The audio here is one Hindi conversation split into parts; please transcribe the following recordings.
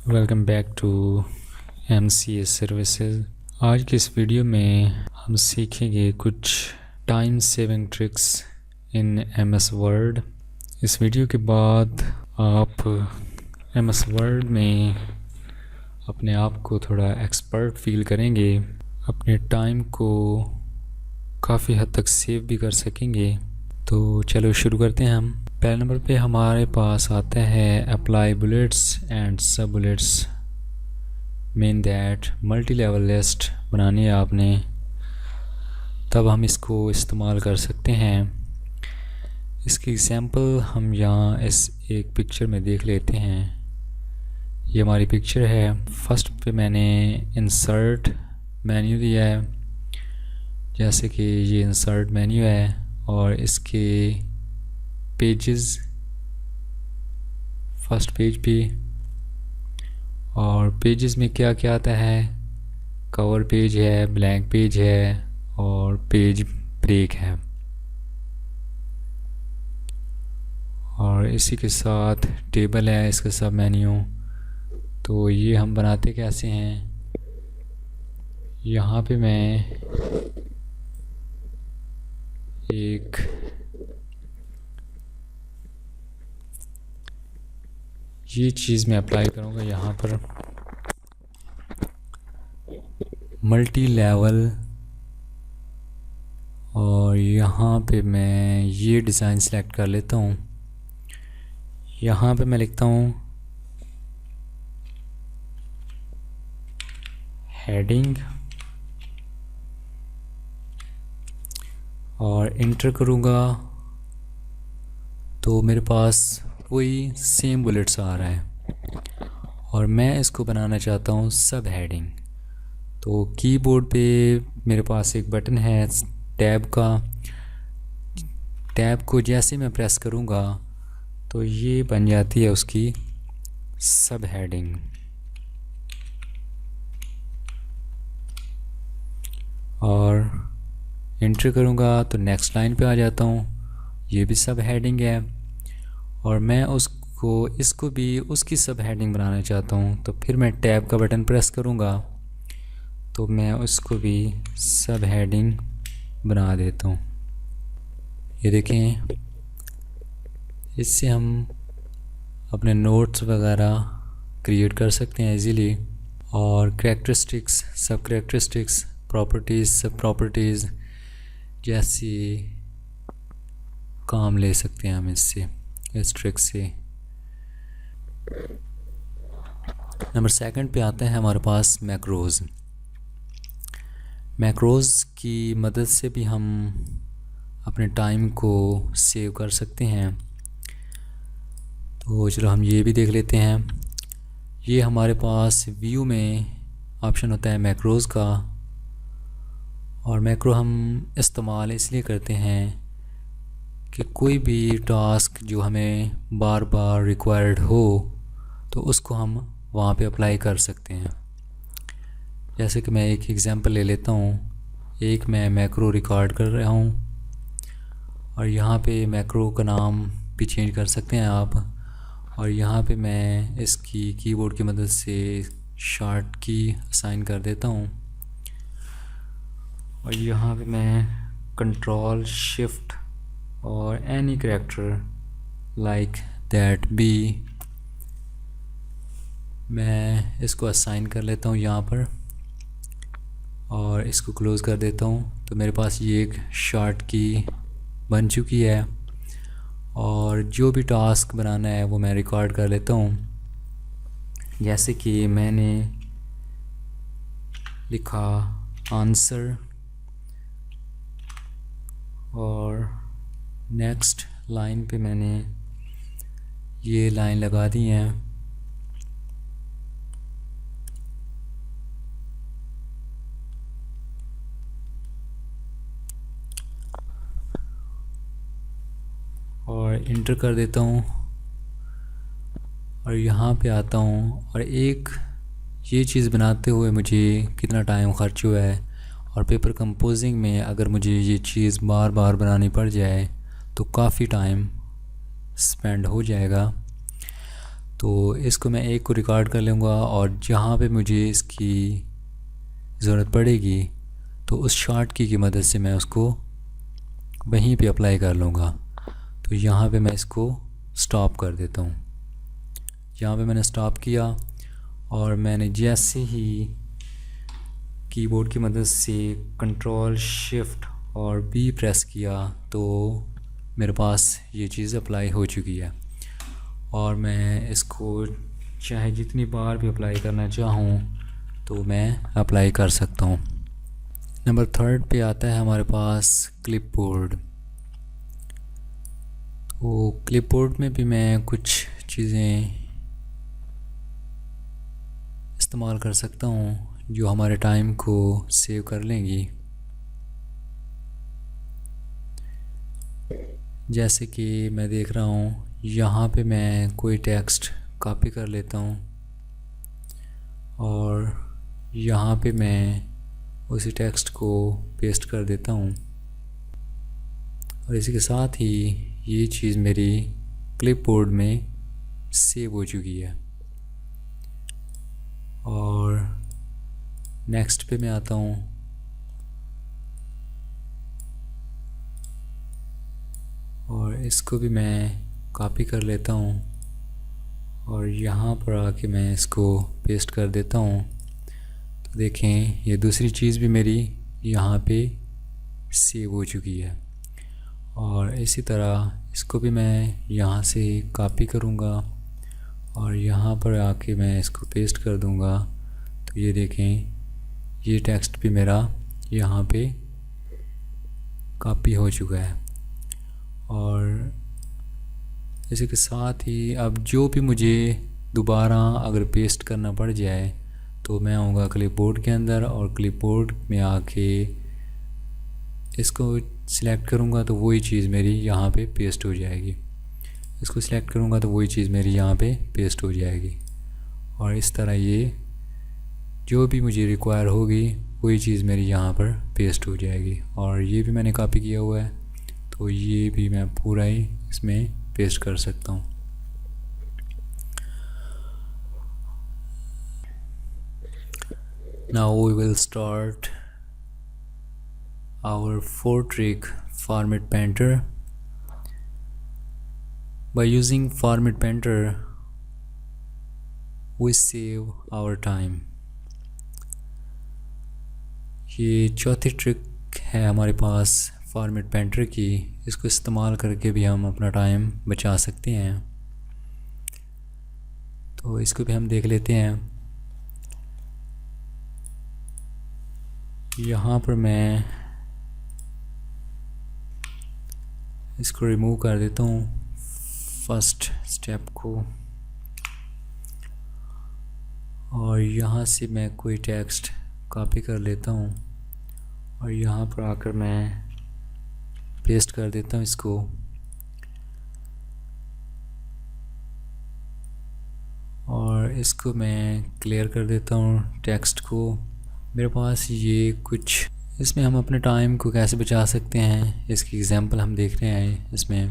Welcome back to MCA services. आज की इस वीडियो में हम सीखेंगे कुछ time saving tricks in MS word. इस वीडियो के बाद आप MS वर्ड में अपने आप को थोड़ा एक्सपर्ट फील करेंगे, अपने टाइम को काफ़ी हद तक सेव भी कर सकेंगे। तो चलो शुरू करते हैं। हम पहले नंबर पे हमारे पास आता है अप्लाई बुलेट्स एंड सब bullets. Mean that multi level list बनानी है आपने, तब हम इसको इस्तेमाल कर सकते हैं। इसकी एग्जांपल हम यहाँ इस एक पिक्चर में देख लेते हैं। ये हमारी पिक्चर है। फर्स्ट पे मैंने इंसर्ट मेन्यू दिया है, जैसे कि ये इंसर्ट मेन्यू है और इसके पेजेस फर्स्ट पेज पे, और पेजेस में क्या क्या आता है, कवर पेज है, ब्लैंक पेज है और पेज ब्रेक है। और इसी के साथ टेबल है, इसका सब मेन्यू। तो ये हम बनाते कैसे हैं, यहाँ पे मैं एक ये चीज़ मैं अप्लाई करूँगा यहाँ पर, मल्टी लेवल। और यहाँ पे मैं ये डिज़ाइन सेलेक्ट कर लेता हूँ। यहाँ पे मैं लिखता हूँ हेडिंग और इंटर करूँगा तो मेरे पास वही सेम बुलेट्स आ रहा है। और मैं इसको बनाना चाहता हूँ सब हेडिंग। तो कीबोर्ड पे मेरे पास एक बटन है टैब का। टैब को जैसे मैं प्रेस करूँगा तो ये बन जाती है उसकी सब हेडिंग। और एंटर करूँगा तो नेक्स्ट लाइन पे आ जाता हूँ, ये भी सब हेडिंग है। और मैं इसको भी उसकी सब हेडिंग बनाना चाहता हूँ, तो फिर मैं टैब का बटन प्रेस करूँगा तो मैं उसको भी सब हेडिंग बना देता हूँ। ये देखें, इससे हम अपने नोट्स वगैरह क्रिएट कर सकते हैं इजीली। और कैरेक्टरिस्टिक्स, सब कैरेक्टरिस्टिक्स, प्रॉपर्टीज़, सब प्रॉपर्टीज़ जैसी काम ले सकते हैं हम इससे, इस ट्रिक से। नंबर सेकंड पे आते हैं हमारे पास मैक्रोज़। मैक्रोज़ की मदद से भी हम अपने टाइम को सेव कर सकते हैं। तो चलो हम ये भी देख लेते हैं। ये हमारे पास व्यू में ऑप्शन होता है मैक्रोज़ का। और मैक्रो हम इस्तेमाल इसलिए करते हैं कि कोई भी टास्क जो हमें बार बार रिक्वायर्ड हो तो उसको हम वहाँ पे अप्लाई कर सकते हैं। जैसे कि मैं एक एग्जांपल ले लेता हूँ। एक मैं मैक्रो रिकॉर्ड कर रहा हूँ और यहाँ पे मैक्रो का नाम भी चेंज कर सकते हैं आप। और यहाँ पे मैं इसकी कीबोर्ड की मदद से शॉर्ट की असाइन कर देता हूँ। और यहाँ पे मैं कंट्रोल शिफ्ट और any character like that B, मैं इसको असाइन कर लेता हूँ यहाँ पर और इसको क्लोज़ कर देता हूँ। तो मेरे पास ये एक शॉर्ट की बन चुकी है। और जो भी टास्क बनाना है वो मैं रिकॉर्ड कर लेता हूँ। जैसे कि मैंने लिखा आंसर और नेक्स्ट लाइन पे मैंने ये लाइन लगा दी है। और इंटर कर देता हूँ और यहाँ पे आता हूँ। और एक ये चीज़ बनाते हुए मुझे कितना टाइम खर्च हुआ है, और पेपर कंपोजिंग में अगर मुझे ये चीज़ बार बार बनानी पड़ जाए तो काफ़ी टाइम स्पेंड हो जाएगा। तो इसको मैं एक को रिकॉर्ड कर लूँगा और जहाँ पे मुझे इसकी ज़रूरत पड़ेगी तो उस शॉर्ट की मदद से मैं उसको वहीं पे अप्लाई कर लूँगा। तो यहाँ पे मैं इसको स्टॉप कर देता हूँ। यहाँ पे मैंने स्टॉप किया और मैंने जैसे ही कीबोर्ड की मदद से कंट्रोल शिफ्ट और बी प्रेस किया तो मेरे पास ये चीज़ अप्लाई हो चुकी है और मैं इसको चाहे जितनी बार भी अप्लाई करना चाहूँ तो मैं अप्लाई कर सकता हूँ। नंबर 3 पे आता है हमारे पास क्लिपबोर्ड। तो क्लिपबोर्ड में भी मैं कुछ चीज़ें इस्तेमाल कर सकता हूँ जो हमारे टाइम को सेव कर लेंगी। जैसे कि मैं देख रहा हूँ यहाँ पे मैं कोई टेक्स्ट कॉपी कर लेता हूँ और यहाँ पे मैं उसी टेक्स्ट को पेस्ट कर देता हूँ और इसी के साथ ही ये चीज़ मेरी क्लिपबोर्ड में सेव हो चुकी है। और नेक्स्ट पे मैं आता हूँ और इसको भी मैं कॉपी कर लेता हूँ और यहाँ पर आके मैं इसको पेस्ट कर देता हूँ। तो देखें ये दूसरी चीज़ भी मेरी यहाँ पे सेव हो चुकी है। और इसी तरह इसको भी मैं यहाँ से कॉपी करूँगा और यहाँ पर आके मैं इसको पेस्ट कर दूँगा। तो ये देखें ये टेक्स्ट भी मेरा यहाँ पे कॉपी हो चुका है। और इसी के साथ ही अब जो भी मुझे दोबारा अगर पेस्ट करना पड़ जाए तो मैं आऊँगा क्लिपबोर्ड के अंदर और क्लिपबोर्ड में आके इसको सिलेक्ट करूँगा तो वही चीज़ मेरी यहाँ पे पेस्ट हो जाएगी। इसको सिलेक्ट करूँगा तो वही चीज़ मेरी यहाँ पे पेस्ट हो जाएगी। और इस तरह ये जो भी मुझे रिक्वायर होगी वही चीज़ मेरी यहाँ पर पेस्ट हो जाएगी। और ये भी मैंने कॉपी किया हुआ है तो ये भी मैं पूरा ही इसमें पेस्ट कर सकता हूँ। Now we will start our 4-trick format painter. By using format painter we save our time. ये चौथी ट्रिक है हमारे पास फॉर्मेट पेंटर की। इसको इस्तेमाल करके भी हम अपना टाइम बचा सकते हैं। तो इसको भी हम देख लेते हैं। यहाँ पर मैं इसको रिमूव कर देता हूँ फर्स्ट स्टेप को और यहाँ से मैं कोई टेक्स्ट कॉपी कर लेता हूँ और यहाँ पर आकर मैं पेस्ट कर देता हूँ इसको। और इसको मैं क्लियर कर देता हूँ टेक्स्ट को। मेरे पास ये कुछ इसमें हम अपने टाइम को कैसे बचा सकते हैं इसकी एग्जांपल हम देख रहे हैं इसमें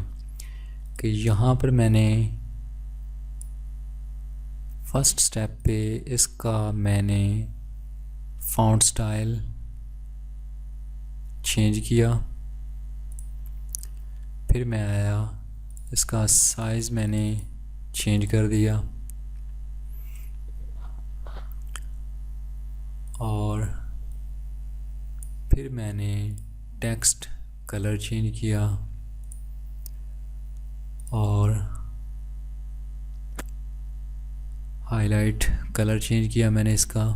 कि यहाँ पर मैंने फर्स्ट स्टेप पे इसका मैंने फ़ॉन्ट स्टाइल चेंज किया। फिर मैं आया इसका साइज़ मैंने चेंज कर दिया और फिर मैंने टेक्स्ट कलर चेंज किया और हाईलाइट कलर चेंज किया मैंने इसका।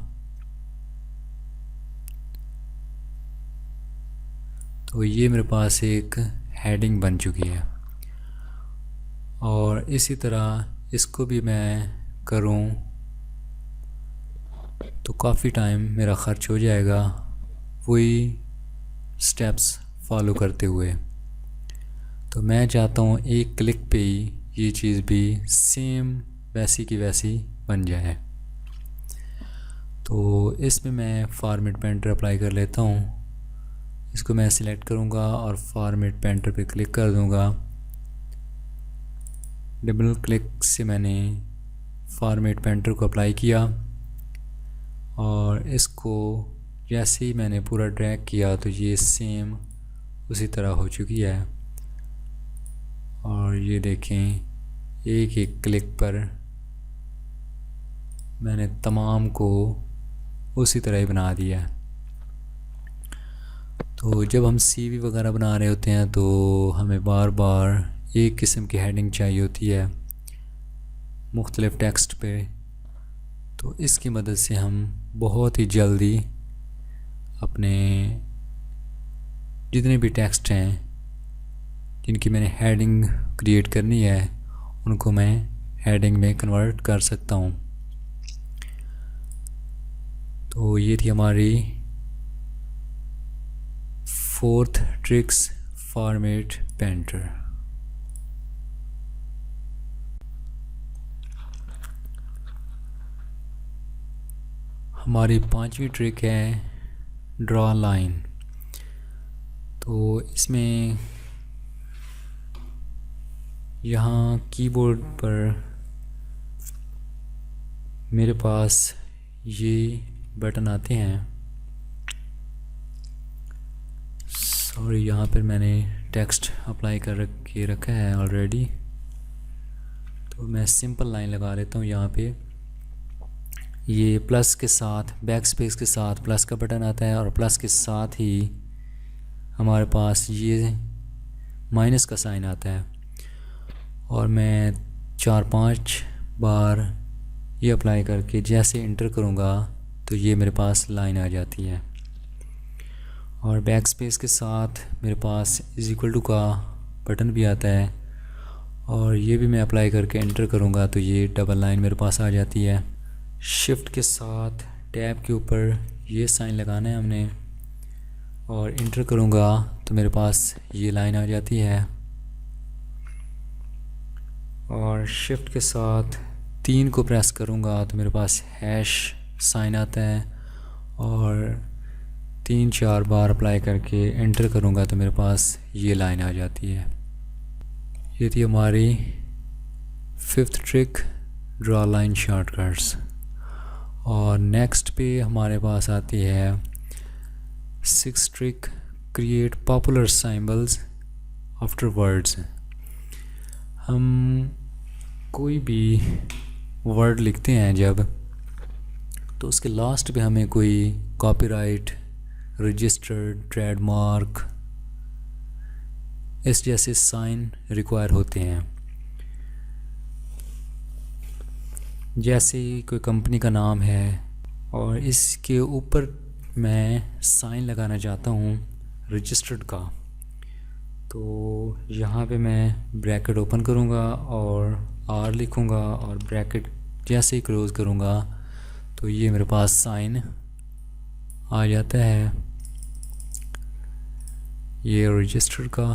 तो ये मेरे पास एक हेडिंग बन चुकी है। और इसी तरह इसको भी मैं करूं तो काफ़ी टाइम मेरा ख़र्च हो जाएगा वही स्टेप्स फॉलो करते हुए। तो मैं चाहता हूँ एक क्लिक पे ही ये चीज़ भी सेम वैसी की वैसी बन जाए। तो इसमें मैं फॉर्मेट पेंटर अप्लाई कर लेता हूँ। इसको मैं सिलेक्ट करूँगा और फॉर्मेट पेंटर पे क्लिक कर दूँगा। डबल क्लिक से मैंने फॉर्मेट पेंटर को अप्लाई किया और इसको जैसे ही मैंने पूरा ड्रैग किया तो ये सेम उसी तरह हो चुकी है। और ये देखें, एक एक क्लिक पर मैंने तमाम को उसी तरह ही बना दिया। तो जब हम सीवी वगैरह बना रहे होते हैं तो हमें बार बार एक किस्म की हेडिंग चाहिए होती है मुख्तलिफ़ टेक्स्ट पे, तो इसकी मदद से हम बहुत ही जल्दी अपने जितने भी टेक्स्ट हैं जिनकी मैंने हेडिंग क्रिएट करनी है उनको मैं हेडिंग में कन्वर्ट कर सकता हूँ। तो ये थी हमारी 4th ट्रिक्स फॉर्मेट पेंटर। हमारी 5वीं ट्रिक है ड्रॉ लाइन। तो इसमें यहाँ कीबोर्ड पर मेरे पास ये बटन आते हैं। सॉरी, यहाँ पर मैंने टेक्स्ट अप्लाई कर के रखा है ऑलरेडी, तो मैं सिंपल लाइन लगा लेता हूँ। यहाँ पे ये प्लस के साथ, बैक स्पेस के साथ प्लस का बटन आता है और प्लस के साथ ही हमारे पास ये माइनस का साइन आता है। और मैं 4-5 बार ये अप्लाई करके जैसे इंटर करूँगा तो ये मेरे पास लाइन आ जाती है। और बैक स्पेस के साथ मेरे पास == का बटन भी आता है और ये भी मैं अप्लाई करके इंटर करूँगा तो ये डबल लाइन मेरे पास आ जाती है। शिफ्ट के साथ टैब के ऊपर ये साइन लगाना है हमने और इंटर करूँगा तो मेरे पास ये लाइन आ जाती है। और शिफ्ट के साथ 3 को प्रेस करूँगा तो मेरे पास हैश साइन आता है और 3-4 बार अप्लाई करके इंटर करूँगा तो मेरे पास ये लाइन आ जाती है। ये थी हमारी 5th trick, draw line shortcuts. और नेक्स्ट पे हमारे पास आती है 6th trick, create popular symbols after words. हम कोई भी वर्ड लिखते हैं जब, तो उसके लास्ट पे हमें कोई कॉपीराइट, रजिस्टर्ड, ट्रेडमार्क इस जैसे साइन रिक्वायर होते हैं। जैसे कोई कंपनी का नाम है और इसके ऊपर मैं साइन लगाना चाहता हूँ रजिस्टर्ड का, तो यहाँ पे मैं ब्रैकेट ओपन करूँगा और R लिखूँगा और ब्रैकेट जैसे ही क्लोज़ करूँगा तो ये मेरे पास साइन आ जाता है, ये रजिस्टर्ड का।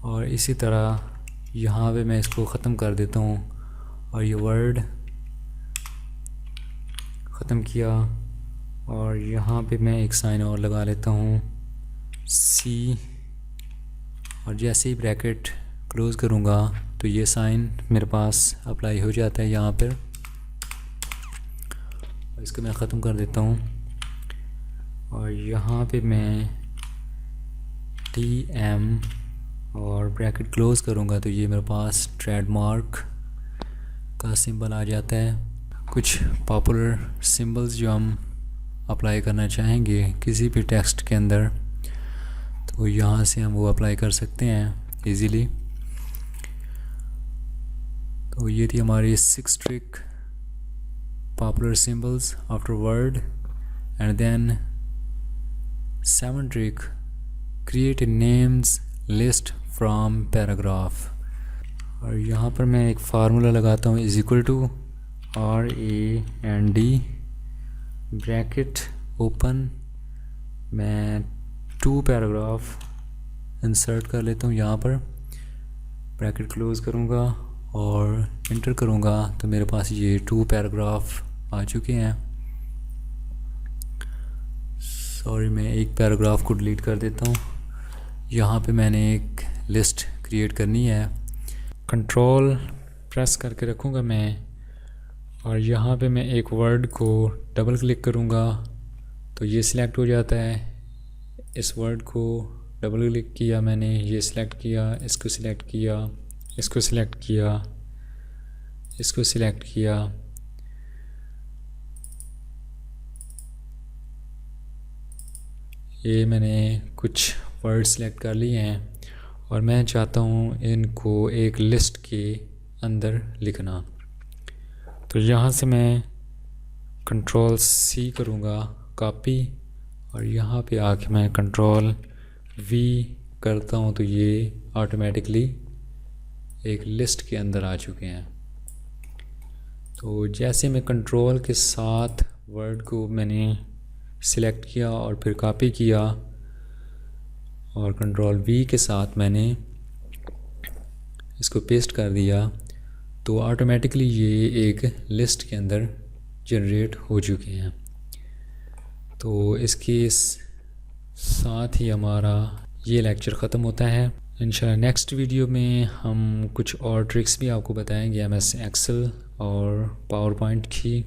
और इसी तरह यहाँ पे मैं इसको ख़त्म कर देता हूँ और ये वर्ड ख़त्म किया और यहाँ पे मैं एक साइन और लगा लेता हूँ C, और जैसे ही ब्रैकेट क्लोज़ करूँगा तो ये साइन मेरे पास अप्लाई हो जाता है यहाँ पर। इसको मैं ख़त्म कर देता हूँ और यहाँ पे मैं TM और ब्रैकेट क्लोज़ करूँगा तो ये मेरे पास ट्रेडमार्क का सिंबल आ जाता है। कुछ पॉपुलर सिंबल्स जो हम अप्लाई करना चाहेंगे किसी भी टेक्स्ट के अंदर, तो यहाँ से हम वो अप्लाई कर सकते हैं इजीली। तो ये थी हमारी 6th trick, popular symbols after word. And then 7th trick, create a names list from paragraph. और यहाँ पर मैं एक फार्मूला लगाता हूँ =, RAND ब्रैकेट ओपन, मैं 2 पैराग्राफ इंसर्ट कर लेता हूँ यहाँ पर, ब्रैकेट क्लोज़ करूँगा और इंटर करूँगा तो मेरे पास ये 2 पैराग्राफ आ चुके हैं। सॉरी, मैं एक पैराग्राफ को डिलीट कर देता हूँ। यहाँ पे मैंने एक लिस्ट क्रिएट करनी है, कंट्रोल प्रेस करके रखूँगा मैं और यहाँ पे मैं एक वर्ड को डबल क्लिक करूँगा तो ये सिलेक्ट हो जाता है। इस वर्ड को डबल क्लिक किया मैंने, ये सिलेक्ट किया, इसको सिलेक्ट किया, इसको सिलेक्ट किया, इसको सिलेक्ट किया। ये मैंने कुछ वर्ड सिलेक्ट कर लिए हैं और मैं चाहता हूँ इनको एक लिस्ट के अंदर लिखना। तो यहाँ से मैं Ctrl+C करूँगा, कॉपी, और यहाँ पे आके मैं Ctrl+V करता हूँ तो ये ऑटोमेटिकली एक लिस्ट के अंदर आ चुके हैं। तो जैसे मैं कंट्रोल के साथ वर्ड को मैंने सिलेक्ट किया और फिर कॉपी किया और Ctrl+V के साथ मैंने इसको पेस्ट कर दिया तो ऑटोमेटिकली ये एक लिस्ट के अंदर जनरेट हो चुके हैं। तो इसके साथ ही हमारा ये लेक्चर ख़त्म होता है। इंशाल्लाह नेक्स्ट वीडियो में हम कुछ और ट्रिक्स भी आपको बताएंगे MS एक्सेल और पावर पॉइंट की।